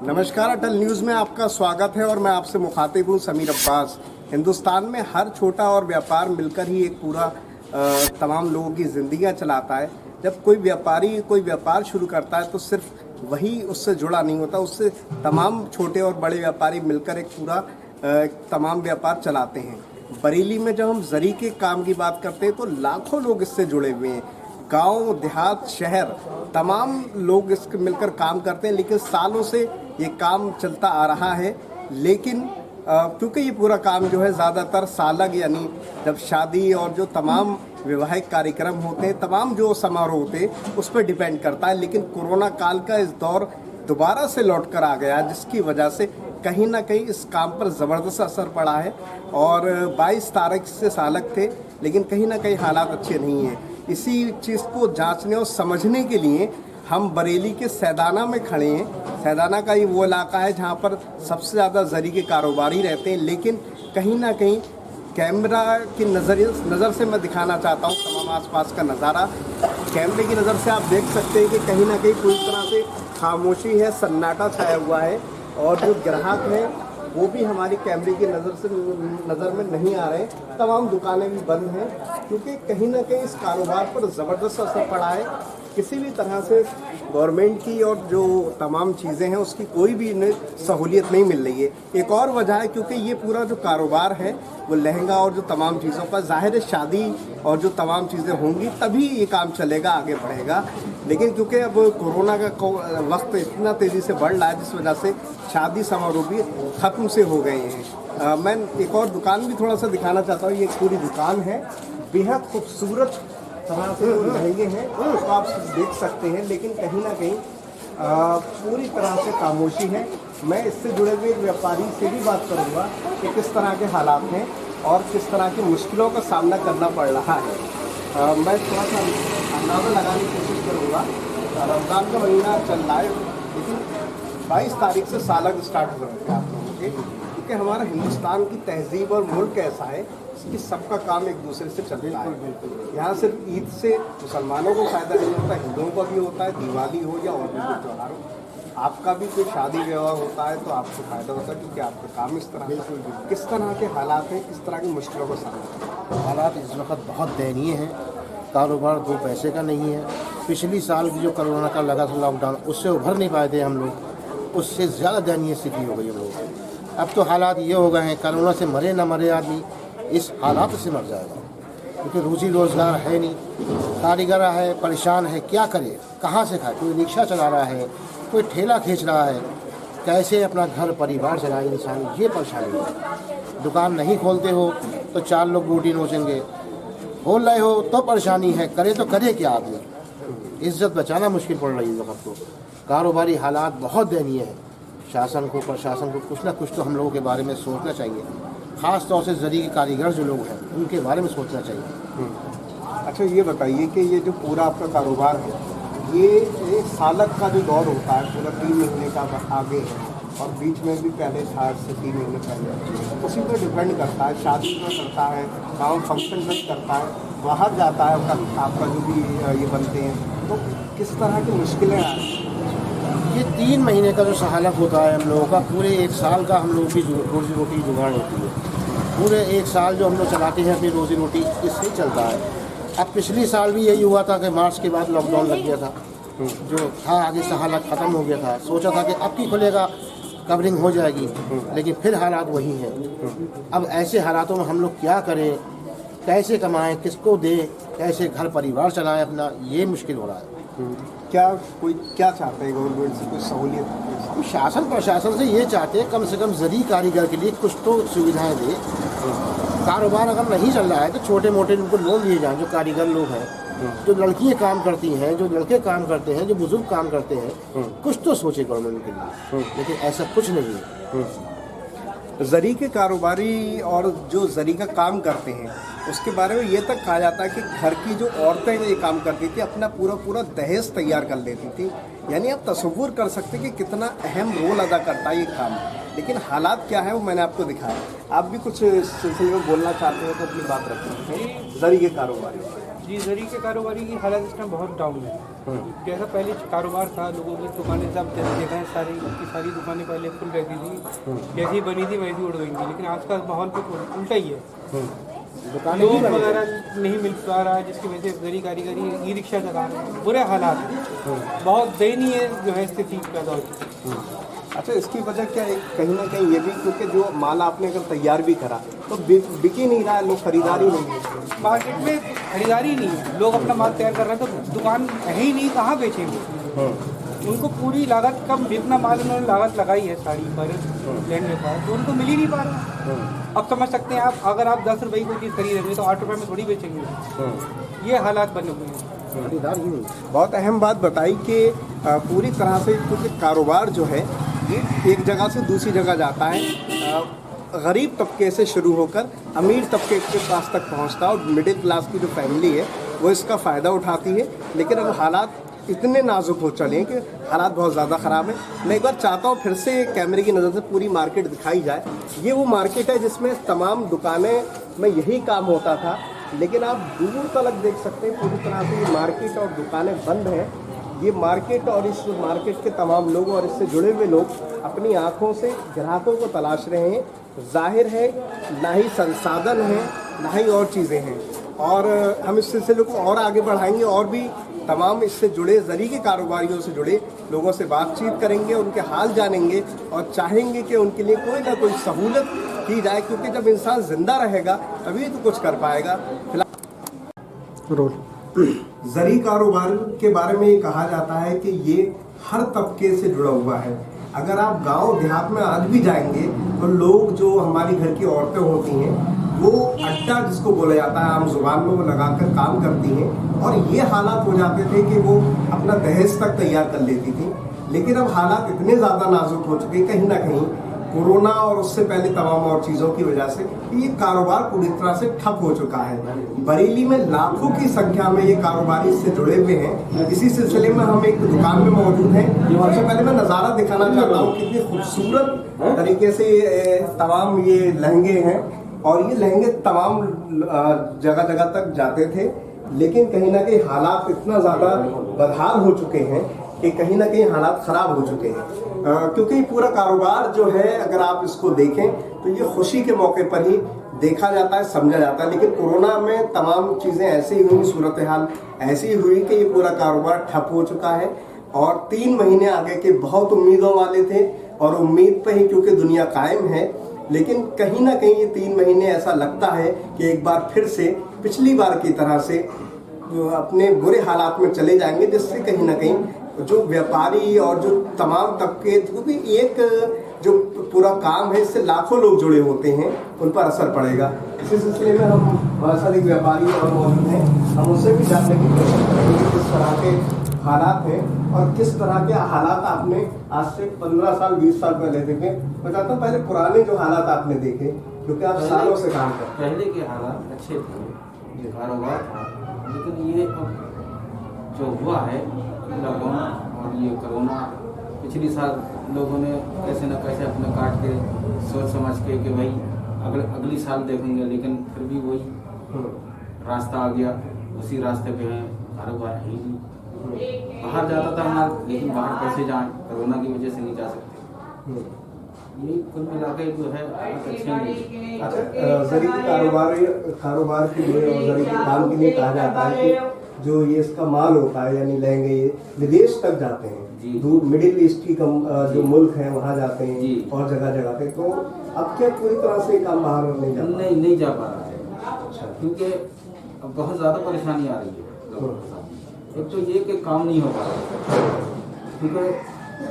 नमस्कार, अटल न्यूज़ में आपका स्वागत है और मैं आपसे मुखातिब हूँ समीर अब्बास। हिंदुस्तान में हर छोटा और व्यापार मिलकर ही एक पूरा तमाम लोगों की ज़िंदगियाँ चलाता है। जब कोई व्यापारी कोई व्यापार शुरू करता है तो सिर्फ वही उससे जुड़ा नहीं होता, उससे तमाम छोटे और बड़े व्यापारी मिलकर एक पूरा तमाम व्यापार चलाते हैं। बरेली में जब हम जरी के काम की बात करते हैं तो लाखों लोग इससे जुड़े हुए हैं। गांव, देहात, शहर, तमाम लोग इसके मिलकर काम करते हैं, लेकिन सालों से ये काम चलता आ रहा है। लेकिन क्योंकि ये पूरा काम जो है ज़्यादातर सालग यानी जब शादी और जो तमाम वैवाहिक कार्यक्रम होते हैं, तमाम जो समारोह होते हैं उस पर डिपेंड करता है। लेकिन कोरोना काल का इस दौर दोबारा से लौट कर आ गया, जिसकी वजह से कहीं ना कहीं इस काम पर ज़बरदस्त असर पड़ा है। और 22 तारीख से सालग थे, लेकिन कहीं ना कहीं हालात अच्छे नहीं हैं। इसी चीज़ को जांचने और समझने के लिए हम बरेली के सैदाना में खड़े हैं। सैदाना का ये वो इलाका है जहाँ पर सबसे ज़्यादा जरी के कारोबारी रहते हैं, लेकिन कहीं ना कहीं कैमरा की नज़र से मैं दिखाना चाहता हूँ तमाम आसपास का नज़ारा। कैमरे की नज़र से आप देख सकते हैं कि कहीं ना कहीं पूरी तरह से खामोशी है, सन्नाटा छाया हुआ है और जो ग्राहक हैं वो भी हमारी कैमरे की नज़र में नहीं आ रहे। तमाम दुकानें भी बंद हैं क्योंकि कहीं ना कहीं इस कारोबार पर ज़बरदस्त असर पड़ा है। किसी भी तरह से गवर्नमेंट की और जो तमाम चीज़ें हैं उसकी कोई भी इन्हें सहूलियत नहीं मिल रही है। एक और वजह है क्योंकि ये पूरा जो कारोबार है वो लहंगा और जो तमाम चीज़ों का, ज़ाहिर है शादी और जो तमाम चीज़ें होंगी तभी ये काम चलेगा, आगे बढ़ेगा। लेकिन क्योंकि अब कोरोना का वक्त इतना तेज़ी से बढ़ रहा है, जिस वजह से शादी समारोह भी ख़त्म से हो गए हैं। मैं एक और दुकान भी थोड़ा सा दिखाना चाहता हूँ। ये पूरी दुकान है, बेहद खूबसूरत तरह से जो लहंगे हैं उसको आप देख सकते हैं, लेकिन कहीं ना कहीं पूरी तरह से खामोशी है। मैं इससे जुड़े हुए व्यापारी से भी बात करूंगा कि किस तरह के हालात हैं और किस तरह की मुश्किलों का सामना करना पड़ रहा है। मैं थोड़ा सा अंदाज़ा लगाने की कोशिश करूँगा। रमज़ान का महीना चल रहा है, लेकिन 22 तारीख से सालग स्टार्ट हो रहे हैं आप लोगों के, क्योंकि हमारा हिंदुस्तान की तहजीब और मुल्क ऐसा है कि सबका काम एक दूसरे से चलता है। यहाँ सिर्फ ईद से मुसलमानों को फ़ायदा नहीं होता, हिंदुओं का भी होता है, दिवाली हो या और भी कोई त्यौहार हो। आपका भी कोई शादी विवाह होता है तो आपको फ़ायदा होता है क्योंकि आपका काम इस तरह का। किस तरह के हालात हैं, किस तरह की मुश्किलों का सामना? हालात इस वक्त बहुत दयनीय हैं। कारोबार दो पैसे का नहीं है। पिछली साल की जो कोरोना का लगा था लॉकडाउन, उससे उभर नहीं पाए थे हम लोग, उससे ज़्यादा दयनीय स्थिति हो गई हम लोग। अब तो हालात ये हो गए हैं, कोरोना से मरे ना मरे आदमी इस हालात से मर जाएगा, क्योंकि रोज़ी रोज़गार है नहीं, कारीगर है परेशान है, क्या करे, कहाँ से खाए। कोई रिक्शा चला रहा है, कोई ठेला खींच रहा है, कैसे अपना घर परिवार चलाए इंसान, ये परेशानी है। दुकान नहीं खोलते हो तो 4 लोग बूटी नोचेंगे, खोल रहे हो तो परेशानी है, करे तो करे क्या आदमी। इज्जत बचाना मुश्किल पड़ रही है वक्त को। कारोबारी हालात बहुत दयनीय है। शासन को, प्रशासन को कुछ ना कुछ तो हम लोगों के बारे में सोचना चाहिए। ख़ास तौर से जरी के कारीगर जो लोग हैं उनके बारे में सोचना चाहिए। अच्छा, ये बताइए कि ये जो पूरा आपका कारोबार है, ये एक सालक का जो दौर होता है पूरा 3 महीने का आगे है और बीच में भी पहले था, 3 महीने पहले, उसी पर डिपेंड करता है। शादी में करता है, गाँव फंक्शन में करता है, बाहर जाता है आपका जो भी ये बनते हैं, तो किस तरह की मुश्किलें आ रही हैं? ये 3 महीने का जो सहालक होता है हम लोगों का, पूरे 1 साल का हम लोगों की रोजी रोटी जुगाड़ होती है। पूरे 1 साल जो हम लोग चलाते हैं अपनी रोजी रोटी इससे ही चलता है। अब पिछली साल भी यही हुआ था कि मार्च के बाद लॉकडाउन लग गया था, जो था आगे सहालक ख़त्म हो गया था। सोचा था कि अब की खुलेगा, कवरिंग हो जाएगी, लेकिन फिर हालात वही हैं। अब ऐसे हालातों में हम लोग क्या करें, कैसे कमाएं, किसको दें, कैसे घर परिवार चलाएं अपना, ये मुश्किल हो रहा है। क्या चाहते हैं गवर्नमेंट से, कोई सहूलियत? हम शासन प्रशासन से ये चाहते हैं कम से कम जरी कारीगर के लिए कुछ तो सुविधाएं दे। कारोबार अगर नहीं चल रहा है तो छोटे मोटे उनको लोन दिए जाएं। जो कारीगर लोग हैं, जो लड़कियां काम करती हैं, जो लड़के काम करते हैं, जो बुजुर्ग काम करते हैं, कुछ तो सोचे गवर्नमेंट के लिए, लेकिन ऐसा कुछ नहीं है। जरी के कारोबारी और जो जरी का काम करते हैं उसके बारे में ये तक कहा जाता है कि घर की जो औरतें ये काम करती थी अपना पूरा दहेज तैयार कर लेती थी। यानी आप तसव्वुर कर सकते हैं कि कितना अहम रोल अदा करता है ये काम। लेकिन हालात क्या है वो मैंने आपको दिखाया। आप भी कुछ इस सिलसिले में बोलना चाहते हो तो अपनी बात रखते हैं। जरी के कारोबारी जी, जरी के कारोबारी की हालत इस टाइम बहुत डाउन है। जैसा पहले कारोबार था, लोगों की दुकानें सब देखा है, सारी दुकानें पहले खुल रहती थी, जैसी बनी थी वैसी उड़ गई थी। लेकिन आज का माहौल कुछ उल्टा ही है, लोग वगैरह नहीं मिल पा रहा है, जिसकी वजह से जरी कारीगरी ई रिक्शा चला रहे हैं। बुरे हालात हैं, बहुत दयनीय जो है स्थिति पैदा होती है। अच्छा, इसकी वजह क्या है? कहीं ना कहीं ये भी क्योंकि जो माल आपने अगर तैयार भी करा तो बिक ही नहीं रहा है, लोग खरीदारी नहीं है, मार्केट में खरीदारी नहीं है, लोग अपना माल तैयार कर रहे हैं तो दुकान है ही नहीं, कहाँ बेचेंगे? उनको पूरी लागत कम, जितना माल उन्होंने लागत लगाई है साड़ी पर लेने पर, तो उनको मिल ही नहीं पा रहा। अब समझ सकते हैं आप, अगर आप 10 रुपये की चीज़ खरीदेंगे तो 8 रुपये में थोड़ी बेचेंगे। ये हालात बने हुए हैं। खरीदार ही नहीं। बहुत अहम बात बताई कि पूरी तरह से क्योंकि कारोबार जो है ये एक जगह से दूसरी जगह जाता है, गरीब तबके से शुरू होकर अमीर तबके के पास तक पहुंचता है और मिडिल क्लास की जो फैमिली है वो इसका फ़ायदा उठाती है। लेकिन अब हालात इतने नाजुक हो चले हैं कि हालात बहुत ज़्यादा ख़राब है। मैं एक बार चाहता हूँ फिर से कैमरे की नज़र से पूरी मार्केट दिखाई जाए। ये वो मार्केट है जिसमें तमाम दुकानें में यही काम होता था, लेकिन आप दूर तक देख सकते हैं पूरी तरह से ये मार्केट और दुकानें बंद हैं। ये मार्केट और इस मार्केट के तमाम लोग और इससे जुड़े हुए लोग अपनी आंखों से ग्राहकों को तलाश रहे हैं। जाहिर है ना ही संसाधन है ना ही और चीज़ें हैं, और हम इस सिलसिले को और आगे बढ़ाएंगे और भी तमाम इससे जुड़े जरी के कारोबारियों से जुड़े लोगों से बातचीत करेंगे, उनके हाल जानेंगे और चाहेंगे कि उनके लिए कोई ना कोई सहूलत की जाए, क्योंकि जब इंसान ज़िंदा रहेगा तभी तो कुछ कर पाएगा। फिलहाल जरी कारोबार के बारे में ये कहा जाता है कि ये हर तबके से जुड़ा हुआ है। अगर आप गांव देहात में आज भी जाएंगे तो लोग, जो हमारी घर की औरतें होती हैं, वो अड्डा जिसको बोला जाता है आम जुबान में, वो लगाकर काम करती हैं और ये हालात हो जाते थे कि वो अपना दहेज तक तैयार कर लेती थी। लेकिन अब हालात इतने ज़्यादा नाजुक हो चुके, कहीं ना कहीं कोरोना और उससे पहले तमाम और चीज़ों की वजह से ये कारोबार पूरी तरह से ठप हो चुका है। बरेली में लाखों की संख्या में ये कारोबारी इससे जुड़े हुए हैं। इसी सिलसिले में हम एक दुकान में मौजूद हैं। सबसे पहले मैं नज़ारा दिखाना चाहता हूँ, कितनी खूबसूरत तरीके से तमाम ये लहंगे हैं, और ये लहंगे तमाम जगह जगह तक जाते थे। लेकिन कहीं ना कहीं हालात इतना ज़्यादा बदहाल हो चुके हैं कि कहीं ना कहीं हालात ख़राब हो चुके हैं, क्योंकि पूरा कारोबार जो है अगर आप इसको देखें तो ये खुशी के मौके पर ही देखा जाता है, समझा जाता है। लेकिन कोरोना में तमाम चीज़ें ऐसी ही हुई, सूरत हाल ऐसी हुई कि ये पूरा कारोबार ठप हो चुका है। और 3 महीने आगे के बहुत उम्मीदों वाले थे और उम्मीद पर ही क्योंकि दुनिया कायम है, लेकिन कहीं ना कहीं ये 3 महीने ऐसा लगता है कि एक बार फिर से पिछली बार की तरह से अपने बुरे हालात में चले जाएंगे, जिससे कहीं ना कहीं जो व्यापारी और जो तमाम तबके, क्योंकि एक जो पूरा काम है इससे लाखों लोग जुड़े होते हैं, उन पर असर पड़ेगा। इसी सिलसिले में हम बहुत सारे व्यापारी और मौजूद हैं, हम उससे भी जानने की कोशिश करेंगे किस तरह के हालात हैं और किस तरह के हालात आपने आज से 15 साल 20 साल पहले देखे। मैं चाहता हूँ पहले पुराने जो हालात आपने देखे, क्योंकि आप सालों से काम करते हैं। पहले के हालात अच्छे थे, कारोबार था, लेकिन ये अब जो हुआ है लॉकडाउन और ये कोरोना, पिछली साल लोगों ने कैसे न कैसे अपना काट के सोच समझ के कि भाई अगली साल देखेंगे, लेकिन फिर भी वही रास्ता आ गया, उसी रास्ते पे हैं, कारोबार है ही नहीं। बाहर जाता था माल, लेकिन बाहर कैसे जाएं, कोरोना की वजह से नहीं जा सकते। ये कुल मिला के जो है बहुत अच्छे नहीं। अच्छा, जरी के कारोबार के लिए और जरी के काम के लिए कहा जाता है कि जो ये इसका माल होता है, यानी लहंगे, ये विदेश तक जाते हैं, दूर मिडिल ईस्ट की जो मुल्क है वहाँ जाते हैं और जगह जगह पे। तो अब क्या पूरी तरह से काम बाहर नहीं जा नहीं जा पा रहा है। अच्छा, क्योंकि अब बहुत ज़्यादा परेशानी आ रही है लोगों के साथ। एक तो ये कि काम नहीं हो पा रहा, क्योंकि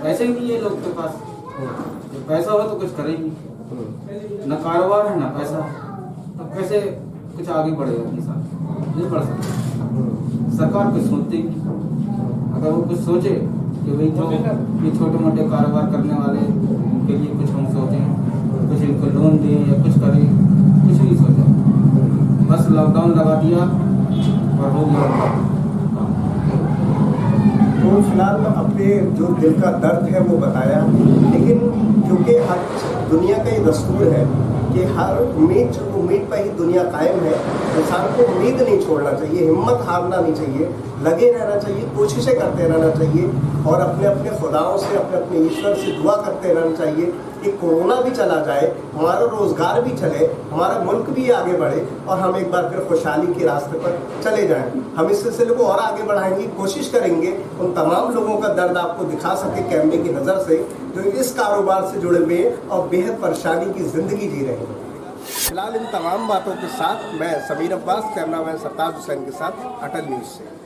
पैसे ही नहीं है लोग के पास। जब पैसा हो तो कुछ करेंगे, न कारोबार है न पैसा, तो कैसे कुछ आगे बढ़ेगा इंसान? नहीं बढ़ सकता। सरकार कुछ सोचती, अगर वो कुछ सोचे कि भाई जो ये छोटे मोटे कारोबार करने वाले उनके लिए कुछ हम सोचें, कुछ इनको लोन दें या कुछ करें, कुछ नहीं सोचा, बस लॉकडाउन लगा दिया और हो गया। तो फिलहाल अपने जो दिल का दर्द है वो बताया, लेकिन क्योंकि आज दुनिया का ये दस्तूर है कि कि हर उम्मीद पर ही दुनिया कायम है। इंसान को उम्मीद नहीं छोड़ना चाहिए, हिम्मत हारना नहीं चाहिए, लगे रहना चाहिए, कोशिशें करते रहना चाहिए और अपने अपने खुदाओं से, अपने अपने ईश्वर से दुआ करते रहना चाहिए कि कोरोना भी चला जाए, हमारा रोज़गार भी चले, हमारा मुल्क भी आगे बढ़े और हम एक बार फिर खुशहाली के रास्ते पर चले जाएं। हम इस सिलसिले को और आगे बढ़ाएंगे, कोशिश करेंगे उन तमाम लोगों का दर्द आपको दिखा सके कैमरे की नज़र से जो इस कारोबार से जुड़े हुए हैं और बेहद परेशानी की ज़िंदगी जी रहे हैं। फिलहाल इन तमाम बातों के साथ मैं समीर अब्बास, कैमरामैन सरताज हुसैन के साथ अटल न्यूज़ से।